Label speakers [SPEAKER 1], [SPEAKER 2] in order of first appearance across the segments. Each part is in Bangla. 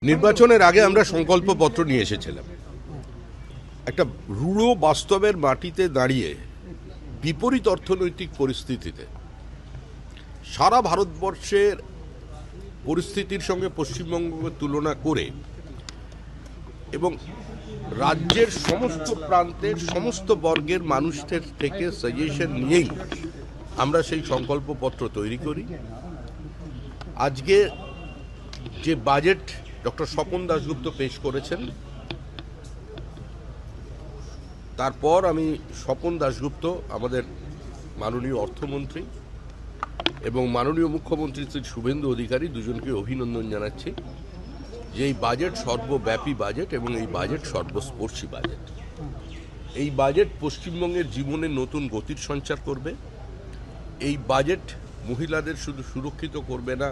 [SPEAKER 1] নির্বাচনের আগে আমরা সংকল্পপত্র নিয়ে এসেছিলাম। একটা রূঢ় বাস্তবের মাটিতে দাঁড়িয়ে বিপরীত অর্থনৈতিক পরিস্থিতিতে সারা ভারতবর্ষের পরিস্থিতির সঙ্গে পশ্চিমবঙ্গকে তুলনা করে এবং রাজ্যের সমস্ত প্রান্তের সমস্ত বর্গের মানুষদের থেকে সাজেশন নিয়েই আমরা সেই সংকল্পপত্র তৈরি করি। আজকে যে বাজেট ডক্টর স্বপন দাশগুপ্ত পেশ করেছেন, তারপর আমি স্বপন দাশগুপ্ত আমাদের মাননীয় অর্থমন্ত্রী এবং মাননীয় মুখ্যমন্ত্রী শ্রী শুভেন্দু অধিকারী দুজনকে অভিনন্দন জানাচ্ছি যে এই বাজেট সর্বব্যাপী বাজেট এবং এই বাজেট সর্বস্পর্শী বাজেট। এই বাজেট পশ্চিমবঙ্গের জীবনে নতুন গতির সঞ্চার করবে। এই বাজেট মহিলাদের শুধু সুরক্ষিত করবে না,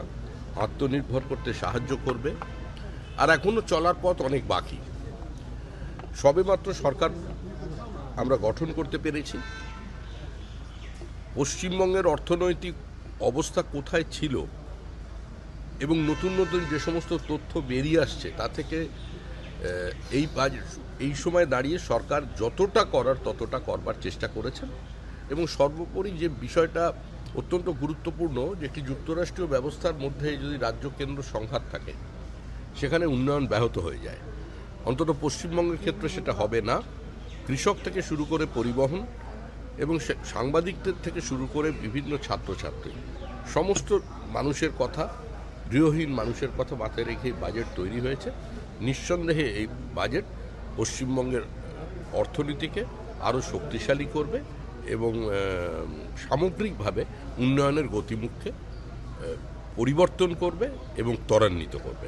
[SPEAKER 1] আত্মনির্ভর করতে সাহায্য করবে। আর এখনো চলার পথ অনেক বাকি। সবেমাত্র সরকার আমরা গঠন করতে পেরেছি। পশ্চিমবঙ্গের অর্থনৈতিক অবস্থা কোথায় ছিল এবং নতুন নতুন যে সমস্ত তথ্য বেরিয়ে আসছে তা থেকে এই সময় দাঁড়িয়ে সরকার যতটা করার ততটা করবার চেষ্টা করেছেন। এবং সর্বোপরি যে বিষয়টা অত্যন্ত গুরুত্বপূর্ণ, যে একটি যুক্তরাষ্ট্রীয় ব্যবস্থার মধ্যে যদি রাজ্য কেন্দ্র সংঘাত থাকে সেখানে উন্নয়ন ব্যাহত হয়ে যায়। অন্তত পশ্চিমবঙ্গের ক্ষেত্রে সেটা হবে না। কৃষক থেকে শুরু করে পরিবহন এবং সাংবাদিকদের থেকে শুরু করে বিভিন্ন ছাত্রছাত্রী সমস্ত মানুষের কথা, গৃহহীন মানুষের কথা মাথায় রেখে বাজেট তৈরি হয়েছে। নিঃসন্দেহে এই বাজেট পশ্চিমবঙ্গের অর্থনীতিকে আরও শক্তিশালী করবে এবং সামগ্রিকভাবে উন্নয়নের গতিমুখকে পরিবর্তন করবে এবং ত্বরান্বিত করবে।